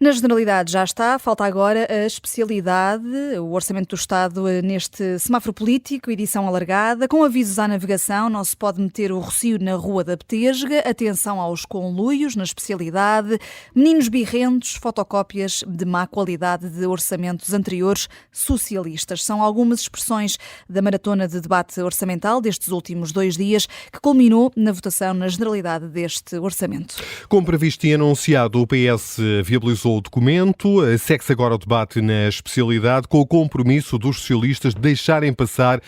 Na Generalidade já está, falta agora a especialidade, o Orçamento do Estado neste semáforo político, edição alargada, com avisos à navegação, não se pode meter o rocio na Rua da Betesga, atenção aos conluios na especialidade, meninos birrentos, fotocópias de má qualidade de orçamentos anteriores socialistas. São algumas expressões da maratona de debate orçamental destes últimos 2 dias, que culminou na votação na Generalidade deste orçamento. Como previsto e anunciado, o PS viabilizou o documento, segue-se agora o debate na especialidade, com o compromisso dos socialistas de deixarem passar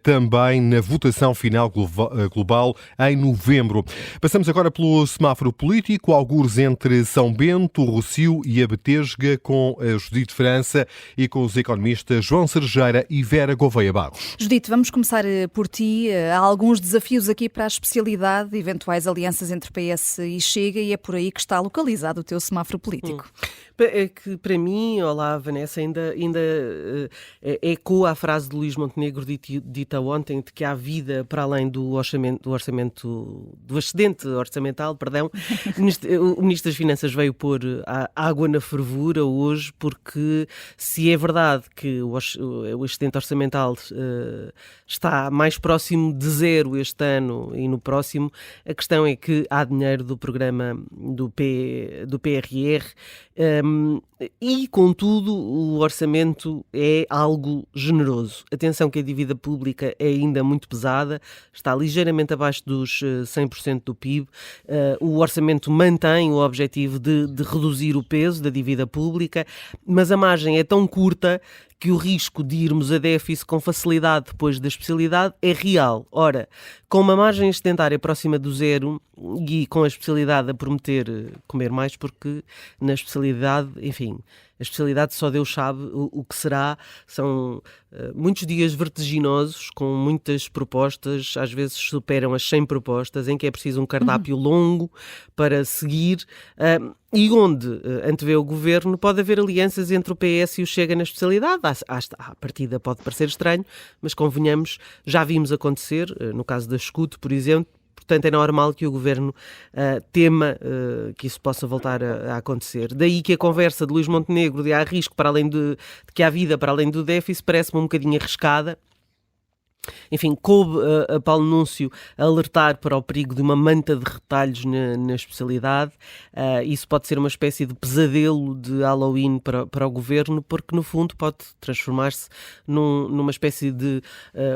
também na votação final global em novembro. Passamos agora pelo semáforo político, algures entre São Bento, Rossio e a Betesga, com a Judite França e com os economistas João Cerejeira e Vera Gouveia Barros. Judite, vamos começar por ti. Há alguns desafios aqui para a especialidade, eventuais alianças entre PS e Chega, e é por aí que está localizado o teu semáforo político. É que para mim, olá Vanessa, ainda ecoa a frase de Luís Montenegro dita ontem, de que há vida para além do excedente orçamental, perdão. O Ministro das Finanças veio pôr a água na fervura hoje, porque se é verdade que o excedente orçamental está mais próximo de zero este ano e no próximo, a questão é que há dinheiro do programa do PRR, e, contudo, o orçamento é algo generoso. Atenção que a dívida pública é ainda muito pesada, está ligeiramente abaixo dos 100% do PIB. O orçamento mantém o objetivo de reduzir o peso da dívida pública, mas a margem é tão curta que o risco de irmos a déficit com facilidade depois da especialidade é real. Ora, com uma margem excedentária próxima do zero e com a especialidade a prometer comer mais, porque na especialidade, enfim, a especialidade só Deus sabe o que será. São muitos dias vertiginosos, com muitas propostas, às vezes superam as 100 propostas, em que é preciso um cardápio longo para seguir, e onde antevê o governo pode haver alianças entre o PS e o Chega na especialidade. À partida pode parecer estranho, mas convenhamos, já vimos acontecer, no caso da Escudo, por exemplo. Portanto, é normal que o Governo tema que isso possa voltar a acontecer. Daí que a conversa de Luís Montenegro de há risco para além de que há vida para além do déficit parece-me um bocadinho arriscada. Enfim, coube a Paulo Núncio alertar para o perigo de uma manta de retalhos na especialidade. Isso pode ser uma espécie de pesadelo de Halloween para o governo, porque no fundo pode transformar-se numa espécie de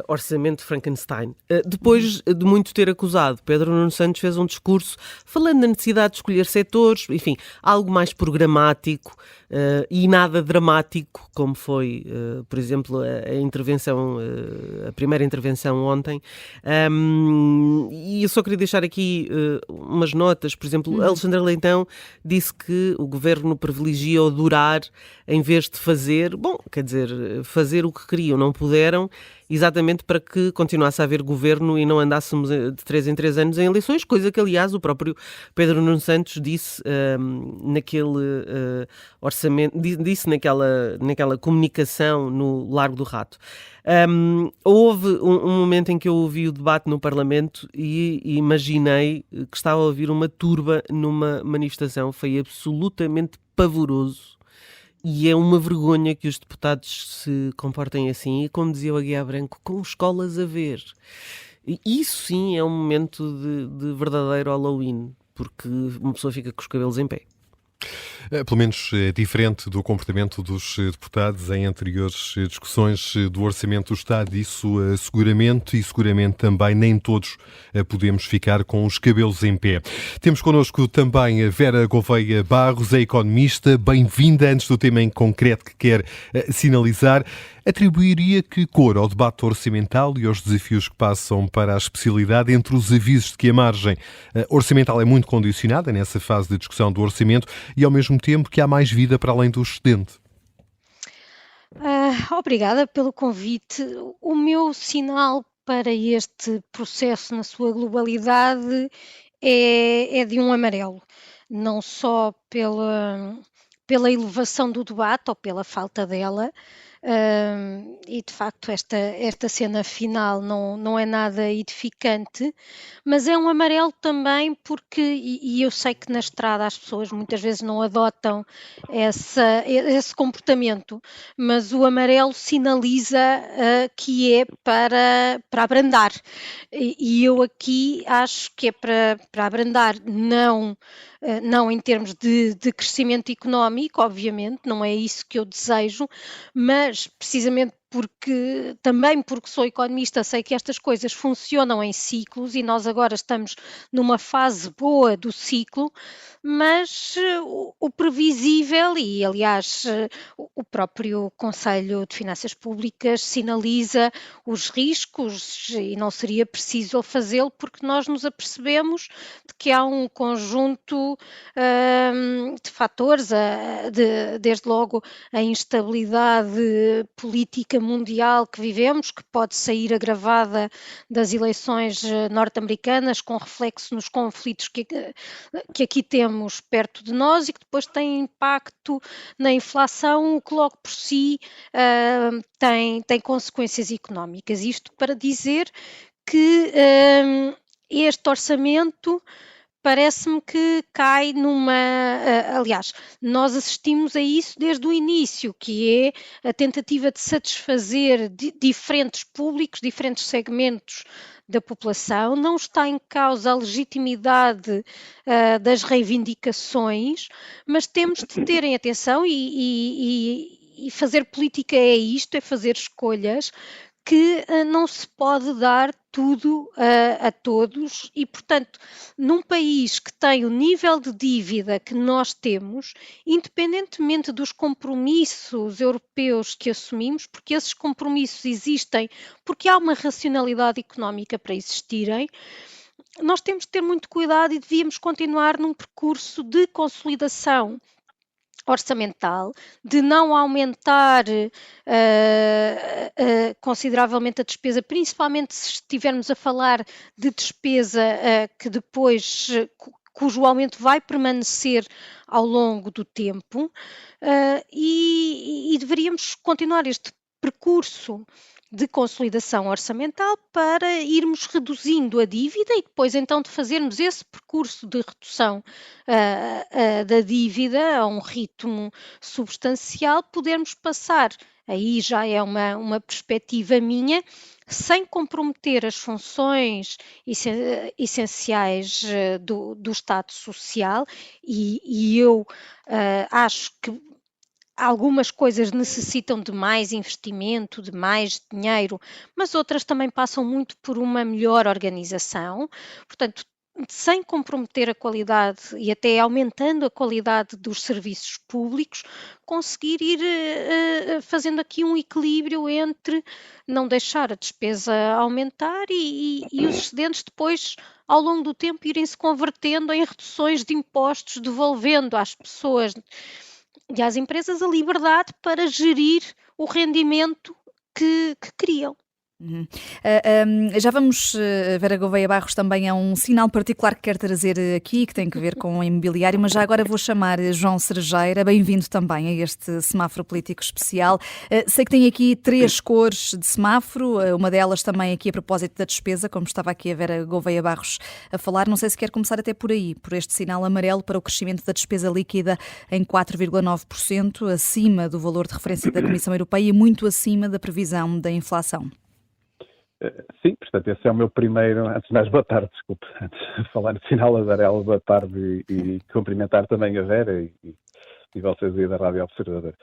orçamento de Frankenstein. Depois de muito ter acusado, Pedro Nuno Santos fez um discurso falando da necessidade de escolher setores, enfim, algo mais programático e nada dramático, como foi, por exemplo, a primeira intervenção ontem. E eu só queria deixar aqui umas notas. Por exemplo, Alexandre Leitão disse que o governo privilegia o durar em vez de fazer, fazer o que queriam, não puderam, exatamente para que continuasse a haver governo e não andássemos de 3 em 3 anos em eleições, coisa que, aliás, o próprio Pedro Nuno Santos disse naquele orçamento, disse naquela comunicação no Largo do Rato. Houve um momento em que eu ouvi o debate no Parlamento e imaginei que estava a ouvir uma turba numa manifestação. Foi absolutamente pavoroso. E é uma vergonha que os deputados se comportem assim, e como dizia o Aguiar Branco, com escolas a ver. E isso sim é um momento de verdadeiro Halloween, porque uma pessoa fica com os cabelos em pé. Pelo menos diferente do comportamento dos deputados em anteriores discussões do Orçamento do Estado. Isso seguramente também nem todos podemos ficar com os cabelos em pé. Temos connosco também a Vera Gouveia Barros, a economista. Bem-vinda. Antes do tema em concreto que quer sinalizar, atribuiria que cor ao debate orçamental e aos desafios que passam para a especialidade, entre os avisos de que a margem orçamental é muito condicionada nessa fase de discussão do orçamento e, ao mesmo tempo, que há mais vida para além do excedente? Obrigada pelo convite. O meu sinal para este processo na sua globalidade é de um amarelo, não só pela elevação do debate ou pela falta dela, e de facto esta cena final não é nada edificante, mas é um amarelo também porque, e eu sei que na estrada as pessoas muitas vezes não adotam esse comportamento, mas o amarelo sinaliza que é para abrandar. E eu aqui acho que é para abrandar, não em termos de crescimento económico, obviamente, não é isso que eu desejo, mas precisamente também porque sou economista, sei que estas coisas funcionam em ciclos e nós agora estamos numa fase boa do ciclo, mas o previsível, e aliás o próprio Conselho de Finanças Públicas sinaliza os riscos e não seria preciso fazê-lo porque nós nos apercebemos de que há um conjunto de fatores, desde logo a instabilidade política mundial que vivemos, que pode sair agravada das eleições norte-americanas, com reflexo nos conflitos que aqui temos perto de nós e que depois tem impacto na inflação, o que logo por si tem consequências económicas. Isto para dizer que este orçamento parece-me que cai aliás, nós assistimos a isso desde o início, que é a tentativa de satisfazer diferentes públicos, diferentes segmentos da população, não está em causa a legitimidade das reivindicações, mas temos de terem atenção e fazer política é isto, é fazer escolhas que não se pode dar tudo a todos e, portanto, num país que tem o nível de dívida que nós temos, independentemente dos compromissos europeus que assumimos, porque esses compromissos existem, porque há uma racionalidade económica para existirem, nós temos de ter muito cuidado e devíamos continuar num percurso de consolidação orçamental, de não aumentar consideravelmente a despesa, principalmente se estivermos a falar de despesa que depois cujo aumento vai permanecer ao longo do tempo e deveríamos continuar este percurso de consolidação orçamental para irmos reduzindo a dívida e depois então de fazermos esse percurso de redução da dívida a um ritmo substancial, podermos passar, aí já é uma perspectiva minha, sem comprometer as funções essenciais do Estado Social e eu acho que algumas coisas necessitam de mais investimento, de mais dinheiro, mas outras também passam muito por uma melhor organização. Portanto, sem comprometer a qualidade e até aumentando a qualidade dos serviços públicos, conseguir ir fazendo aqui um equilíbrio entre não deixar a despesa aumentar e os excedentes depois, ao longo do tempo, irem-se convertendo em reduções de impostos, devolvendo às pessoas e às empresas a liberdade para gerir o rendimento que criam. Já vamos, Vera Gouveia Barros, também é um sinal particular que quero trazer aqui, que tem que ver com o imobiliário, mas já agora vou chamar João Cerejeira, bem-vindo também a este semáforo político especial. Sei que tem aqui 3 cores de semáforo, uma delas também aqui a propósito da despesa, como estava aqui a Vera Gouveia Barros a falar. Não sei se quer começar até por aí, por este sinal amarelo para o crescimento da despesa líquida em 4,9%, acima do valor de referência da Comissão Europeia e muito acima da previsão da inflação. Sim, portanto, esse é o meu primeiro, antes de mais, boa tarde, desculpe, antes de falar no sinal amarelo, boa tarde e cumprimentar também a Vera e vocês aí da Rádio Observador.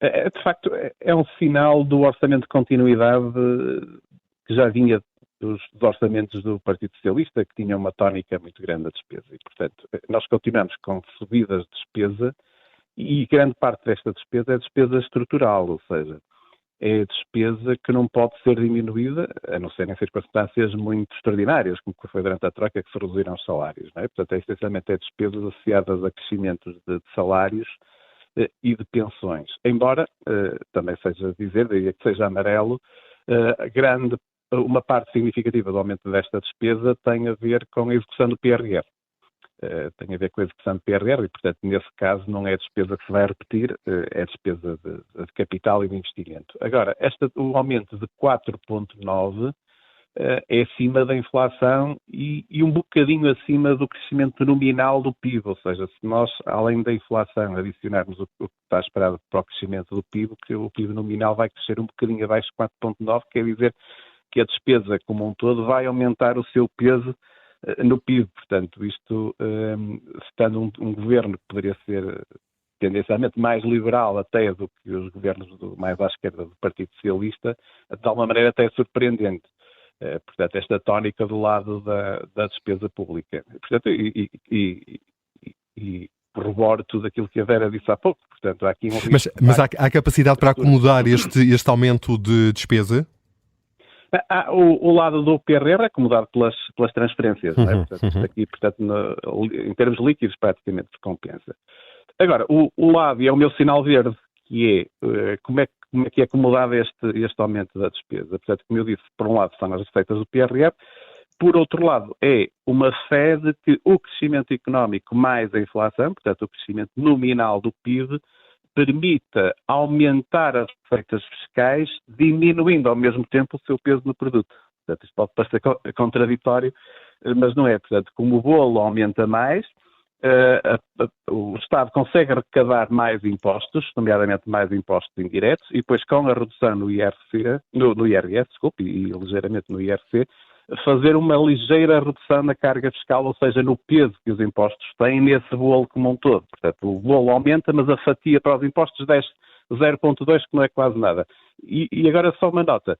De facto, é um sinal do orçamento de continuidade que já vinha dos orçamentos do Partido Socialista, que tinha uma tónica muito grande da despesa e, portanto, nós continuamos com subidas de despesa e grande parte desta despesa é despesa estrutural, ou seja, é despesa que não pode ser diminuída, a não ser em circunstâncias muito extraordinárias, como foi durante a troca, que se reduziram os salários. Não é? Portanto, essencialmente despesas associadas a crescimentos de salários e de pensões. Embora, também seja dizer, daí que seja amarelo, uma parte significativa do aumento desta despesa tem a ver com a execução do PRR. tem a ver com a execução do PRR e, portanto, nesse caso não é despesa que se vai repetir, é despesa de capital e de investimento. Agora, o aumento de 4,9 é acima da inflação e um bocadinho acima do crescimento nominal do PIB, ou seja, se nós, além da inflação, adicionarmos o que está esperado para o crescimento do PIB, que o PIB nominal vai crescer um bocadinho abaixo de 4,9, quer dizer que a despesa como um todo vai aumentar o seu peso no PIB. Portanto, isto, estando um governo que poderia ser tendencialmente mais liberal até do que os governos mais à esquerda do Partido Socialista, de alguma maneira até é surpreendente. Portanto, esta tónica do lado da despesa pública. Portanto, e corroboro tudo aquilo que a Vera disse há pouco. Portanto, há aqui um risco. Mas há capacidade para acomodar este aumento de despesa? O lado do PRR é acomodado pelas transferências. Não é? Portanto, aqui, em termos líquidos, praticamente se compensa. Agora, o lado, e é o meu sinal verde, que é como é que é acomodado este aumento da despesa. Portanto, como eu disse, por um lado são as receitas do PRR, por outro lado é uma fé de que o crescimento económico mais a inflação, portanto o crescimento nominal do PIB, permita aumentar as receitas fiscais, diminuindo ao mesmo tempo o seu peso no produto. Portanto, isto pode parecer contraditório, mas não é. Portanto, como o bolo aumenta mais, o Estado consegue arrecadar mais impostos, nomeadamente mais impostos indiretos, e depois com a redução no IRS, e ligeiramente no IRC, fazer uma ligeira redução na carga fiscal, ou seja, no peso que os impostos têm nesse bolo como um todo. Portanto, o bolo aumenta, mas a fatia para os impostos desce 0,2, que não é quase nada. E agora só uma nota.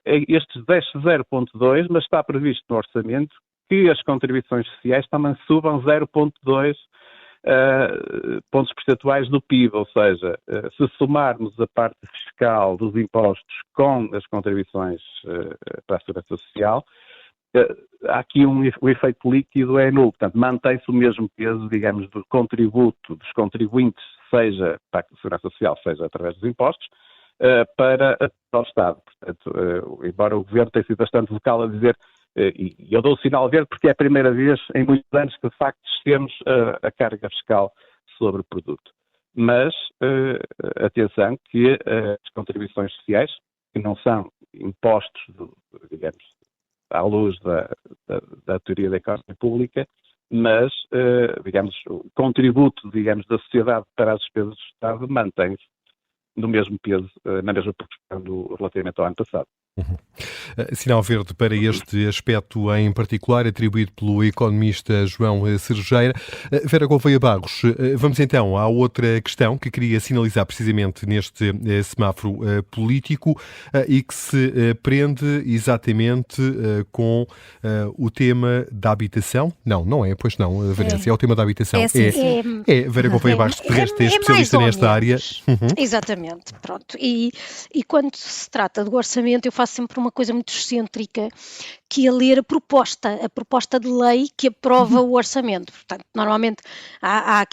Estes desce 0,2, mas está previsto no orçamento que as contribuições sociais também subam 0,2 pontos percentuais do PIB, ou seja, se somarmos a parte fiscal dos impostos com as contribuições para a segurança social, há aqui o efeito líquido é nulo, portanto mantém-se o mesmo peso, digamos, do contributo dos contribuintes, seja para a segurança social, seja através dos impostos, para o Estado. Portanto, embora o Governo tenha sido bastante vocal a dizer, e eu dou o sinal verde porque é a primeira vez em muitos anos que de facto descemos a carga fiscal sobre o produto. Mas, atenção que as contribuições sociais, que não são impostos, digamos, à luz da teoria da economia pública, mas, digamos, o contributo, digamos, da sociedade para as despesas do Estado mantém-se no mesmo peso, na mesma proporção relativamente ao ano passado. Sinal verde para este aspecto em particular, atribuído pelo economista João Cerejeira. Vera Gouveia Barros, vamos então à outra questão que queria sinalizar precisamente neste semáforo político e que se prende exatamente com o tema da habitação. Não é, pois não, Vanessa, é o tema da habitação. É Vera Gouveia Barros, de resto é especialista nesta área. Exatamente, pronto. E quando se trata do orçamento, eu faço sempre uma coisa muito excêntrica, que é ler a proposta de lei que aprova o orçamento. Portanto, normalmente há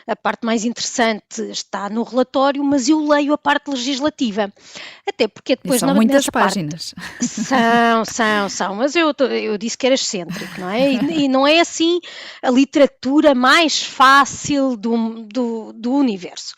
a parte mais interessante está no relatório, mas eu leio a parte legislativa. Até porque depois... São muitas páginas. São, mas eu disse que era excêntrico, não é? E não é assim a literatura mais fácil do universo.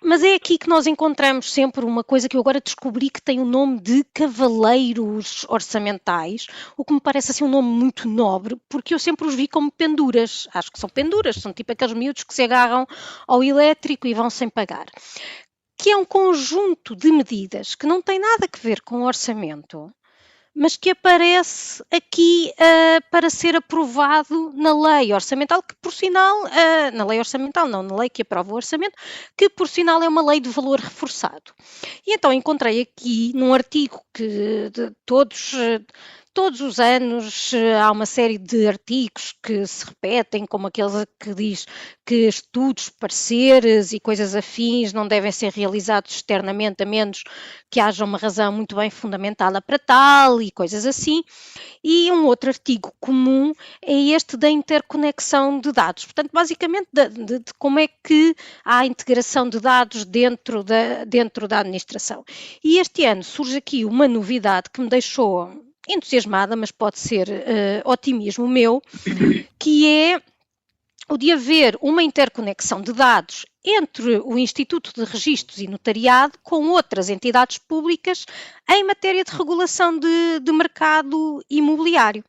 Mas é aqui que nós encontramos sempre uma coisa que eu agora descobri que tem o nome de cavaleiros orçamentais, o que me parece assim um nome muito nobre, porque eu sempre os vi como penduras. Acho que são penduras, são tipo aqueles miúdos que se agarram ao elétrico e vão sem pagar. Que é um conjunto de medidas que não tem nada a ver com o orçamento, mas que aparece aqui para ser aprovado na lei orçamental, que por sinal, na lei orçamental não, na lei que aprova o orçamento, que por sinal é uma lei de valor reforçado. E então encontrei aqui num artigo que todos os anos há uma série de artigos que se repetem, como aqueles que diz que estudos, pareceres e coisas afins não devem ser realizados externamente, a menos que haja uma razão muito bem fundamentada para tal e coisas assim. E um outro artigo comum é este da interconexão de dados. Portanto, basicamente, de como é que há integração de dados dentro da administração. E este ano surge aqui uma novidade que me deixou entusiasmada, mas pode ser otimismo meu, que é o de haver uma interconexão de dados entre o Instituto de Registros e Notariado com outras entidades públicas em matéria de regulação de mercado imobiliário.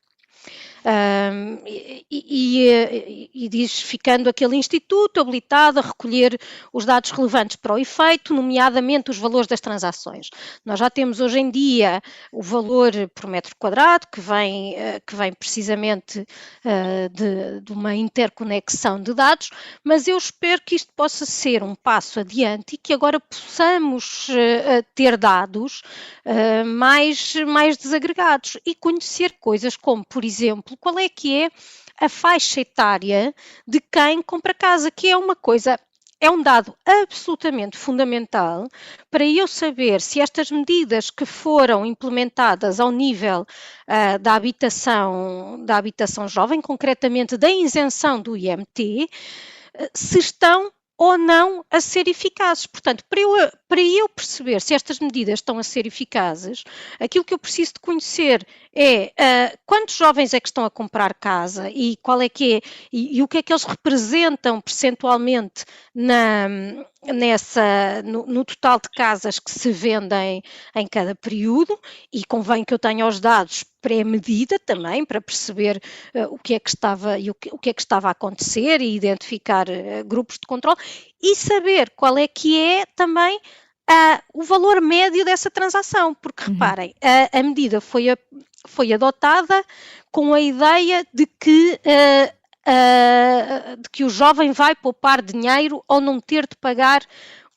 E diz, ficando aquele instituto habilitado a recolher os dados relevantes para o efeito, nomeadamente os valores das transações. Nós já temos hoje em dia o valor por metro quadrado, que vem precisamente de uma interconexão de dados, mas eu espero que isto possa ser um passo adiante e que agora possamos ter dados mais desagregados e conhecer coisas como, por exemplo, qual é que é a faixa etária de quem compra casa, que é uma coisa, é um dado absolutamente fundamental para eu saber se estas medidas que foram implementadas ao nível da habitação jovem, concretamente da isenção do IMT, se estão ou não a ser eficazes. Portanto, para eu perceber se estas medidas estão a ser eficazes, aquilo que eu preciso de conhecer é quantos jovens é que estão a comprar casa e qual é que é, e o que é que eles representam percentualmente no total de casas que se vendem em cada período, e convém que eu tenha os dados pré-medida também, para perceber o que é que estava a acontecer e identificar grupos de controle, e saber qual é que é também o valor médio dessa transação, porque reparem, a medida foi adotada com a ideia de que o jovem vai poupar dinheiro ao não ter de pagar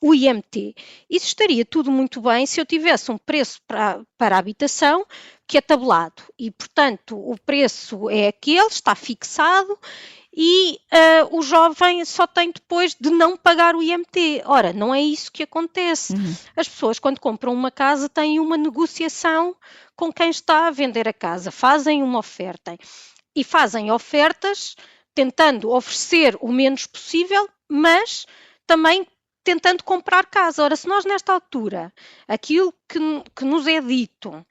o IMT. Isso estaria tudo muito bem se eu tivesse um preço para a habitação que é tabelado e, portanto, o preço é aquele, está fixado e o jovem só tem depois de não pagar o IMT. Ora, não é isso que acontece. As pessoas, quando compram uma casa, têm uma negociação com quem está a vender a casa, fazem uma oferta e fazem ofertas tentando oferecer o menos possível, mas também tentando comprar casa. Ora, se nós nesta altura, aquilo que nos é dito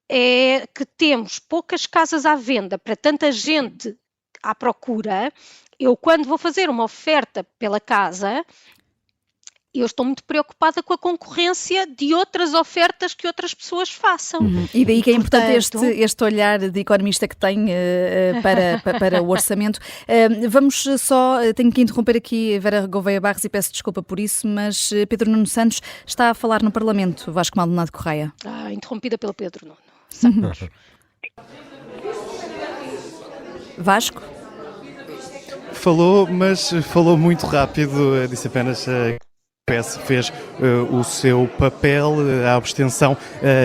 é que temos poucas casas à venda para tanta gente à procura, eu quando vou fazer uma oferta pela casa, eu estou muito preocupada com a concorrência de outras ofertas que outras pessoas façam. E daí que é importante este olhar de economista que tem para o orçamento. Vamos só, tenho que interromper aqui Vera Gouveia Barros e peço desculpa por isso, mas Pedro Nuno Santos está a falar no Parlamento, Vasco Maldonado Correia. Interrompida pelo Pedro Nuno Santos. Vasco? Falou, mas falou muito rápido, disse apenas... O PS fez o seu papel, a abstenção,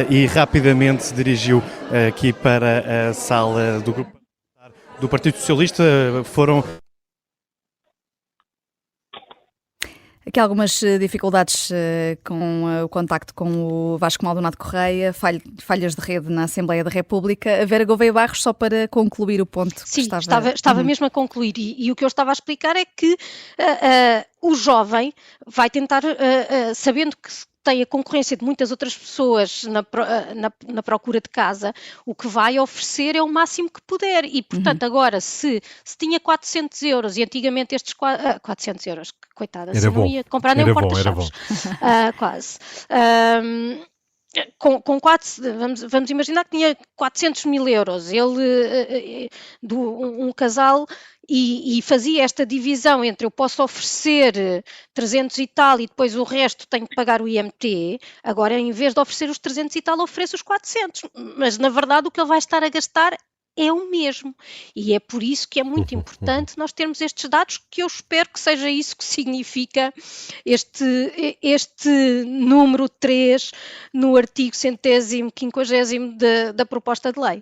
e rapidamente se dirigiu aqui para a sala do grupo do Partido Socialista. Foram... Aqui algumas dificuldades com o contacto com o Vasco Maldonado Correia, falhas de rede na Assembleia da República. A Vera Gouveia Barros, só para concluir o ponto que Sim, estava mesmo a concluir e o que eu estava a explicar é que o jovem vai tentar, sabendo que tem a concorrência de muitas outras pessoas na procura de casa, o que vai oferecer é o máximo que puder e, portanto, agora se tinha 400 euros e antigamente estes 400 euros, coitada, se não ia comprar nem um porta-chaves, quase. Vamos imaginar que tinha 400 mil euros, um casal, e fazia esta divisão entre eu posso oferecer 300 e tal e depois o resto tenho que pagar o IMT, agora em vez de oferecer os 300 e tal ofereço os 400, mas na verdade o que ele vai estar a gastar é o mesmo. E é por isso que é muito importante nós termos estes dados, que eu espero que seja isso que significa este número 3 no artigo 150º da proposta de lei.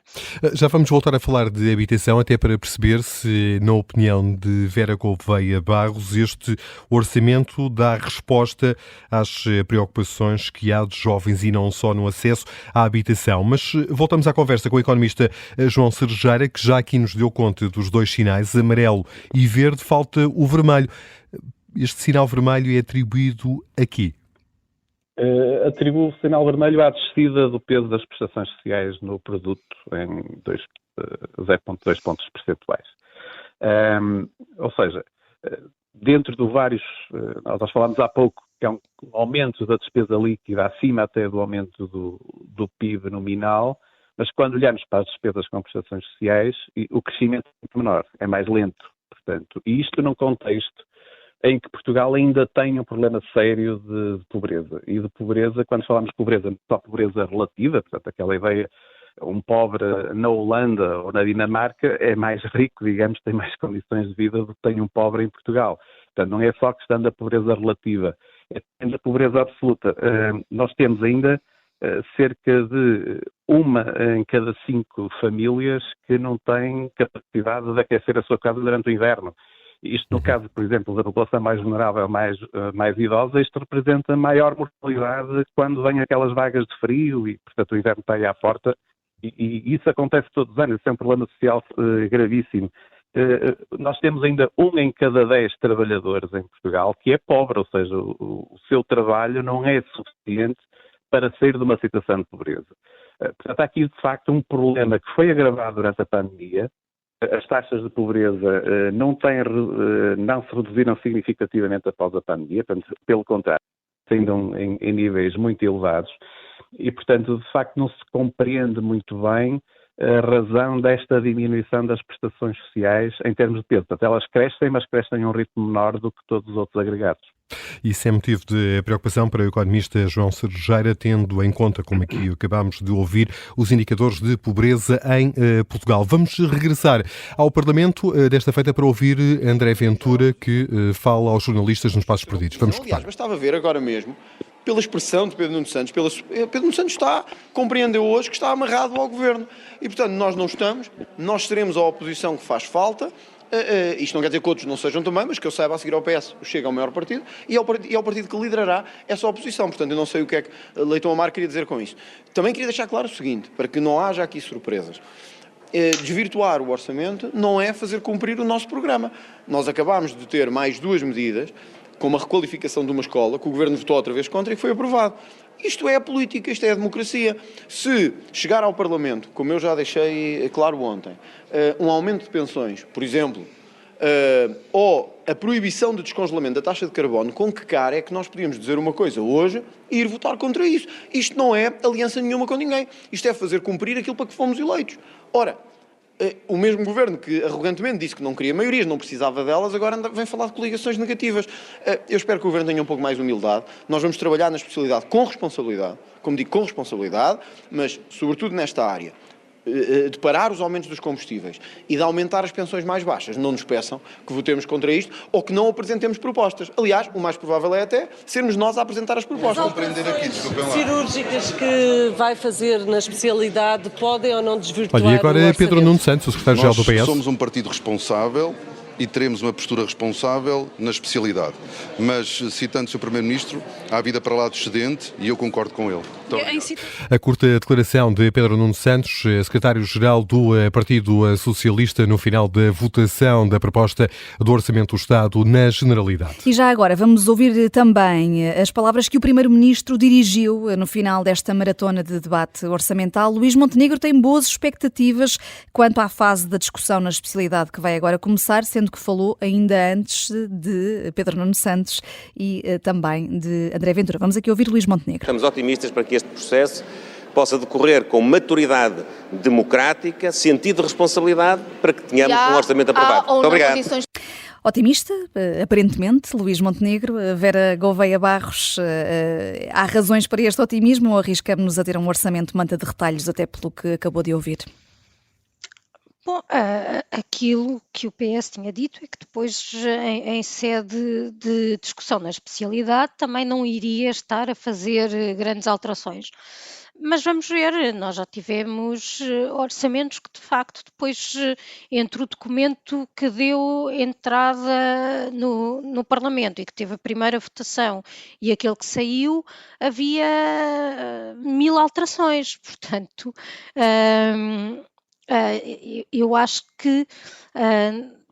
Já vamos voltar a falar de habitação, até para perceber se, na opinião de Vera Gouveia Barros, este orçamento dá resposta às preocupações que há de jovens e não só no acesso à habitação. Mas voltamos à conversa com o economista João Cerejeira, que já aqui nos deu conta dos dois sinais, amarelo e verde, falta o vermelho. Este sinal vermelho é atribuído a quê? Atribui o sinal vermelho à descida do peso das prestações sociais no produto em 0,2 pontos percentuais. Ou seja, dentro de vários, nós falámos há pouco que é um aumento da despesa líquida acima até do aumento do PIB nominal, mas quando olhamos para as despesas com prestações sociais, o crescimento é muito menor, é mais lento, portanto, e isto num contexto em que Portugal ainda tem um problema sério de pobreza. E de pobreza, quando falamos de pobreza, não só pobreza relativa, portanto, aquela ideia, um pobre na Holanda ou na Dinamarca é mais rico, digamos, tem mais condições de vida do que tem um pobre em Portugal. Portanto, não é só questão da pobreza relativa, é também da pobreza absoluta. Nós temos ainda cerca de 1 em cada 5 famílias que não têm capacidade de aquecer a sua casa durante o inverno. Isto, no caso, por exemplo, da população mais vulnerável, mais idosa, isto representa maior mortalidade quando vêm aquelas vagas de frio e, portanto, o inverno está aí à porta. E isso acontece todos os anos, isso é um problema social gravíssimo. Nós temos ainda 1 em cada 10 trabalhadores em Portugal que é pobre, ou seja, o seu trabalho não é suficiente para sair de uma situação de pobreza. Portanto, há aqui, de facto, um problema que foi agravado durante a pandemia. As taxas de pobreza não se reduziram significativamente após a pandemia, portanto, pelo contrário, ainda em níveis muito elevados e, portanto, de facto não se compreende muito bem a razão desta diminuição das prestações sociais em termos de peso. Portanto, elas crescem, mas crescem a um ritmo menor do que todos os outros agregados. Isso é motivo de preocupação para o economista João Cerejeira, tendo em conta, como aqui acabámos de ouvir, os indicadores de pobreza em Portugal. Vamos regressar ao Parlamento desta feita para ouvir André Ventura, que fala aos jornalistas nos Passos Perdidos. Vamos escutar. Aliás, bastava ver agora mesmo, pela expressão de Pedro Nuno Santos, Pedro Nuno Santos compreendeu hoje que está amarrado ao Governo. E, portanto, nós não estamos, nós seremos a oposição que faz falta. Isto não quer dizer que outros não sejam também, mas que eu saiba, a seguir ao PS, Chega ao maior partido, e é o partido que liderará essa oposição. Portanto, eu não sei o que é que Leitão Amar queria dizer com isso. Também queria deixar claro o seguinte, para que não haja aqui surpresas. Desvirtuar o orçamento não é fazer cumprir o nosso programa. Nós acabámos de ter mais 2 medidas, como a requalificação de uma escola, que o Governo votou outra vez contra e foi aprovado. Isto é a política, isto é a democracia. Se chegar ao Parlamento, como eu já deixei claro ontem, um aumento de pensões, por exemplo, ou a proibição de descongelamento da taxa de carbono, com que cara é que nós podíamos dizer uma coisa hoje e ir votar contra isso? Isto não é aliança nenhuma com ninguém. Isto é fazer cumprir aquilo para que fomos eleitos. Ora, o mesmo Governo que arrogantemente disse que não queria maiorias, não precisava delas, agora vem falar de coligações negativas. Eu espero que o Governo tenha um pouco mais de humildade. Nós vamos trabalhar na especialidade com responsabilidade, como digo, com responsabilidade, mas sobretudo nesta área, de parar os aumentos dos combustíveis e de aumentar as pensões mais baixas. Não nos peçam que votemos contra isto ou que não apresentemos propostas. Aliás, o mais provável é até sermos nós a apresentar as propostas. Cirúrgicas que vai fazer na especialidade podem ou não desvirtuar. Olha, e agora é Pedro Nuno Santos, o secretário-geral do PS. Nós somos um partido responsável e teremos uma postura responsável na especialidade. Mas, citando o Sr. Primeiro-Ministro, há vida para lá do excedente e eu concordo com ele. A curta declaração de Pedro Nuno Santos, secretário-geral do Partido Socialista, no final da votação da proposta do Orçamento do Estado na Generalidade. E já agora vamos ouvir também as palavras que o Primeiro-Ministro dirigiu no final desta maratona de debate orçamental. Luís Montenegro tem boas expectativas quanto à fase da discussão na especialidade que vai agora começar, sendo que falou ainda antes de Pedro Nuno Santos e também de André Ventura. Vamos aqui ouvir Luís Montenegro. Estamos otimistas para que este processo possa decorrer com maturidade democrática, sentido de responsabilidade, para que tenhamos um orçamento aprovado. Muito obrigado. Otimista, aparentemente, Luís Montenegro. Vera Gouveia Barros, há razões para este otimismo ou arriscamos-nos a ter um orçamento manta de retalhos, até pelo que acabou de ouvir? Bom, aquilo que o PS tinha dito é que depois, em sede de discussão na especialidade, também não iria estar a fazer grandes alterações. Mas vamos ver, nós já tivemos orçamentos que, de facto, depois, entre o documento que deu entrada no Parlamento e que teve a primeira votação e aquele que saiu, havia 1000 alterações. Portanto, eu acho que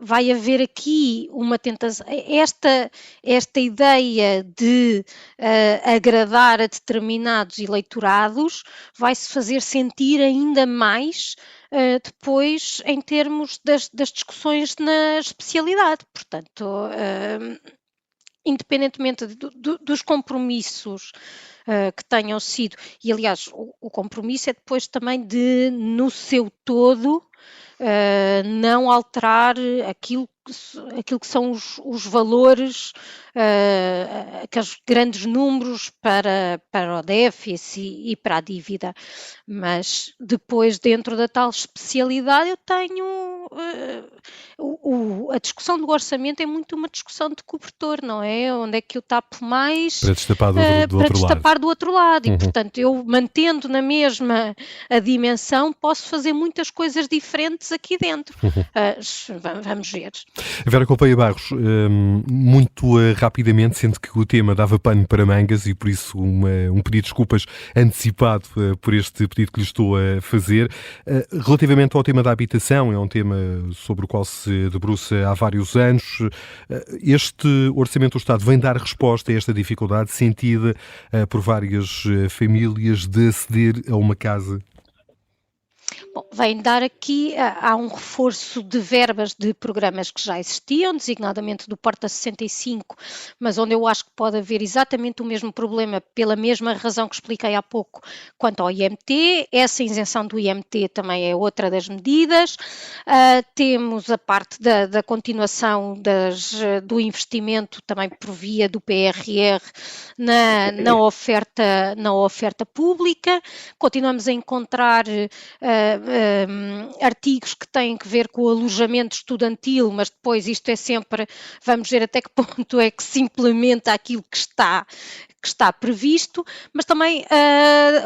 vai haver aqui uma tentação, esta ideia de agradar a determinados eleitorados vai-se fazer sentir ainda mais depois em termos das discussões na especialidade. Portanto, independentemente dos compromissos que tenham sido, e aliás o compromisso é depois também de, no seu todo, não alterar aquilo que são os valores, aqueles grandes números para o déficit e para a dívida. Mas depois, dentro da tal especialidade, eu tenho a discussão do orçamento é muito uma discussão de cobertor, não é? Onde é que eu tapo mais Para destapar do outro lado. E, portanto, eu mantendo na mesma a dimensão, posso fazer muitas coisas diferentes aqui dentro. Vamos ver. Vera Colpeia Barros, muito rapidamente, sendo que o tema dava pano para mangas e por isso um pedido de desculpas antecipado por este pedido que lhe estou a fazer. Relativamente ao tema da habitação, é um tema sobre o qual se debruça há vários anos. Este Orçamento do Estado vem dar resposta a esta dificuldade sentida por várias famílias de aceder a uma casa? Bom, vem dar aqui, há um reforço de verbas de programas que já existiam, designadamente do Porta 65, mas onde eu acho que pode haver exatamente o mesmo problema, pela mesma razão que expliquei há pouco, quanto ao IMT. Essa isenção do IMT também é outra das medidas. Temos a parte da continuação do investimento também por via do PRR na oferta pública. Continuamos a encontrar artigos que têm que ver com o alojamento estudantil, mas depois isto é sempre, vamos ver até que ponto é que se implementa aquilo que está previsto, mas também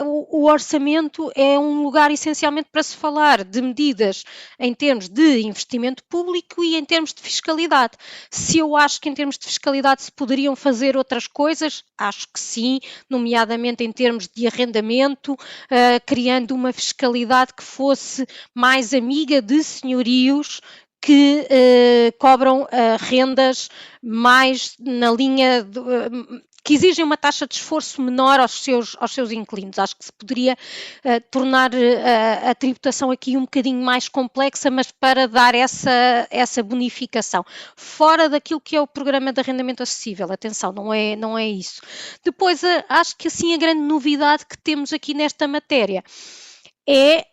o orçamento é um lugar essencialmente para se falar de medidas em termos de investimento público e em termos de fiscalidade. Se eu acho que em termos de fiscalidade se poderiam fazer outras coisas, acho que sim, nomeadamente em termos de arrendamento, criando uma fiscalidade que fosse mais amiga de senhorios que cobram rendas mais na linha que exigem uma taxa de esforço menor aos seus inquilinos. Acho que se poderia tornar a tributação aqui um bocadinho mais complexa, mas para dar essa bonificação. Fora daquilo que é o programa de arrendamento acessível. Atenção, não é isso. Depois, acho que assim a grande novidade que temos aqui nesta matéria é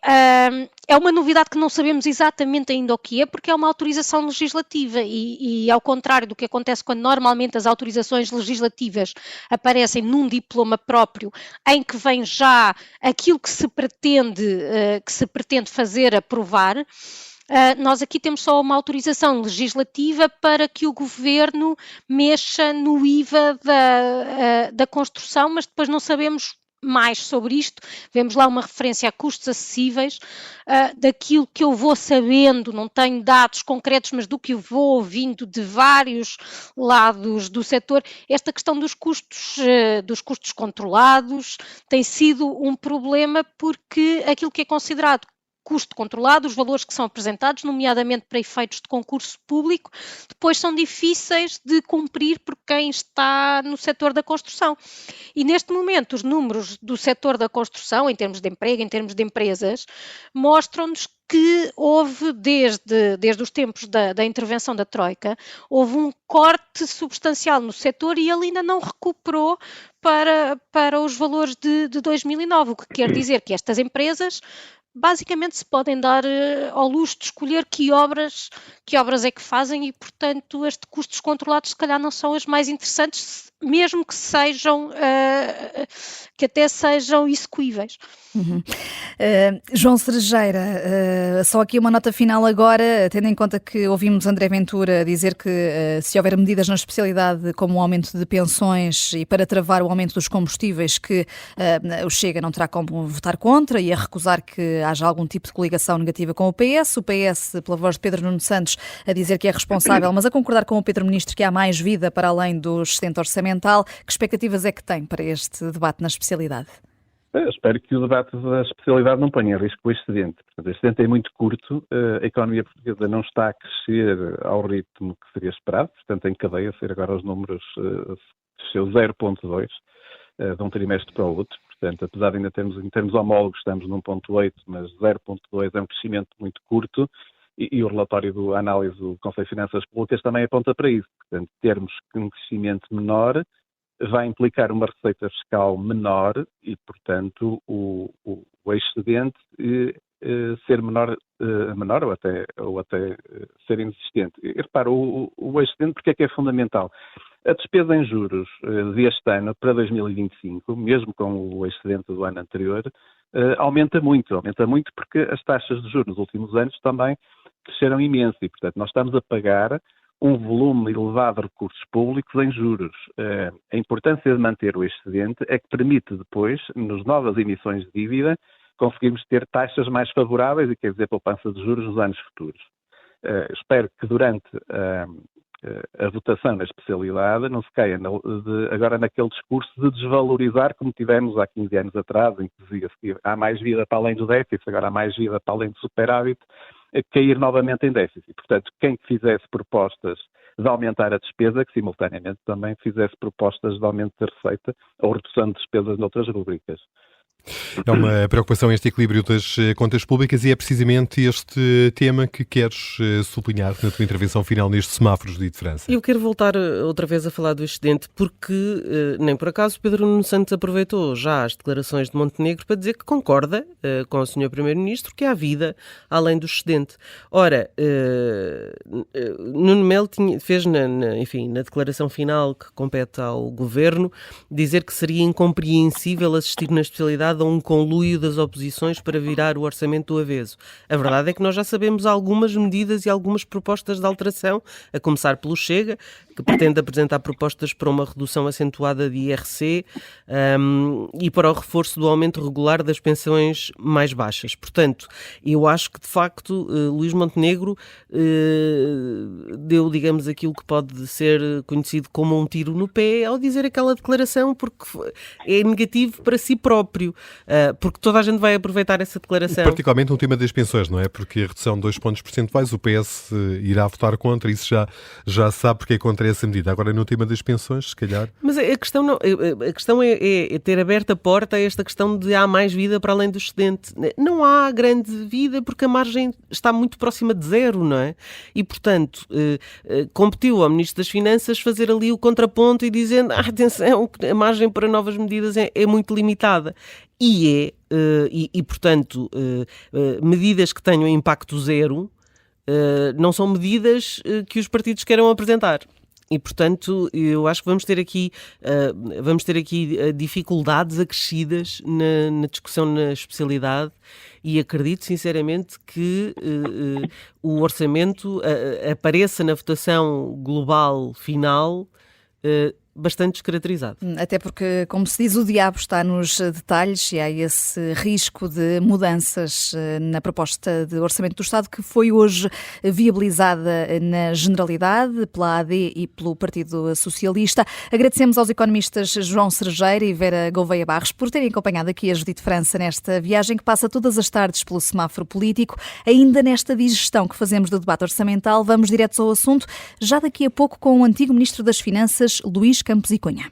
uma novidade que não sabemos exatamente ainda o que é, porque é uma autorização legislativa e ao contrário do que acontece quando normalmente as autorizações legislativas aparecem num diploma próprio, em que vem já aquilo que se pretende fazer aprovar. Nós aqui temos só uma autorização legislativa para que o Governo mexa no IVA da construção, mas depois não sabemos mais sobre isto. Vemos lá uma referência a custos acessíveis. Daquilo que eu vou sabendo, não tenho dados concretos, mas do que eu vou ouvindo de vários lados do setor, esta questão dos custos controlados tem sido um problema, porque aquilo que é considerado custo controlado, os valores que são apresentados, nomeadamente para efeitos de concurso público, depois são difíceis de cumprir por quem está no setor da construção. E neste momento os números do setor da construção, em termos de emprego, em termos de empresas, mostram-nos que houve, desde os tempos da intervenção da Troika, houve um corte substancial no setor e ele ainda não recuperou para os valores de 2009, o que quer dizer que estas empresas basicamente se podem dar ao luxo de escolher que obras é que fazem e, portanto, as de custos controlados se calhar não são as mais interessantes, mesmo que até sejam execuíveis. João Cerejeira, só aqui uma nota final agora, tendo em conta que ouvimos André Ventura dizer que se houver medidas na especialidade como o aumento de pensões e para travar o aumento dos combustíveis, que o Chega não terá como votar contra e a recusar que haja algum tipo de coligação negativa com o PS pela voz de Pedro Nuno Santos a dizer que é responsável, mas a concordar com o Pedro Ministro que há mais vida para além do excedente orçamental. Que expectativas é que tem para este debate na especialidade? Eu espero que o debate da especialidade não ponha em risco o excedente. Portanto, o excedente é muito curto, a economia portuguesa não está a crescer ao ritmo que seria esperado, portanto, em cadeia, ser agora os números, cresceu 0,2 de um trimestre para o outro. Portanto, apesar de ainda termos, em termos homólogos, estamos num 1,8, mas 0,2 é um crescimento muito curto e o relatório da análise do Conselho de Finanças Públicas também aponta para isso. Portanto, termos um crescimento menor vai implicar uma receita fiscal menor e, portanto, o excedente ser menor ou até ser inexistente. E repara, o excedente porque é que é fundamental? A despesa em juros deste ano para 2025, mesmo com o excedente do ano anterior, aumenta muito porque as taxas de juros nos últimos anos também cresceram imenso e, portanto, nós estamos a pagar um volume elevado de recursos públicos em juros. A importância de manter o excedente é que permite depois, nas novas emissões de dívida, conseguirmos ter taxas mais favoráveis e, quer dizer, poupança de juros nos anos futuros. Espero que durante a votação na especialidade não se caia agora naquele discurso de desvalorizar como tivemos há 15 anos atrás, em que dizia-se que há mais vida para além do déficit, agora há mais vida para além do superávit, cair novamente em déficit. Portanto, quem fizesse propostas de aumentar a despesa, que simultaneamente também fizesse propostas de aumento da receita ou redução de despesas noutras rubricas. É uma preocupação este equilíbrio das contas públicas e é precisamente este tema que queres sublinhar na tua intervenção final nestes semáforos de diferença. Eu quero voltar outra vez a falar do excedente porque, nem por acaso, Pedro Nuno Santos aproveitou já as declarações de Montenegro para dizer que concorda com o Sr. Primeiro-Ministro que há vida além do excedente. Ora, Nuno Melo fez na declaração final que compete ao Governo dizer que seria incompreensível assistir na especialidade a um conluio das oposições para virar o orçamento do avesso. A verdade é que nós já sabemos algumas medidas e algumas propostas de alteração, a começar pelo Chega, que pretende apresentar propostas para uma redução acentuada de IRC e para o reforço do aumento regular das pensões mais baixas. Portanto, eu acho que, de facto, Luís Montenegro deu, digamos, aquilo que pode ser conhecido como um tiro no pé ao dizer aquela declaração, porque é negativo para si próprio. Porque toda a gente vai aproveitar essa declaração. Particularmente no tema das pensões, não é? Porque a redução de 2 pontos percentuais, o PS irá votar contra, isso já sabe porque é contra essa medida. Agora, no tema das pensões, se calhar... Mas a questão é ter aberto a porta a esta questão de há mais vida para além do excedente. Não há grande vida porque a margem está muito próxima de zero, não é? E, portanto, competiu ao Ministro das Finanças fazer ali o contraponto e dizendo, atenção, a margem para novas medidas é muito limitada. Portanto, medidas que tenham impacto zero não são medidas que os partidos queiram apresentar. E, portanto, eu acho que vamos ter aqui dificuldades acrescidas na discussão na especialidade e acredito sinceramente que o orçamento apareça na votação global final bastante descaracterizado. Até porque, como se diz, o diabo está nos detalhes e há esse risco de mudanças na proposta de Orçamento do Estado que foi hoje viabilizada na Generalidade pela AD e pelo Partido Socialista. Agradecemos aos economistas João Cerejeira e Vera Gouveia Barros por terem acompanhado aqui a Judite França nesta viagem que passa todas as tardes pelo semáforo político. Ainda nesta digestão que fazemos do debate orçamental, vamos diretos ao assunto, já daqui a pouco com o antigo Ministro das Finanças, Luís Campos e Cunha.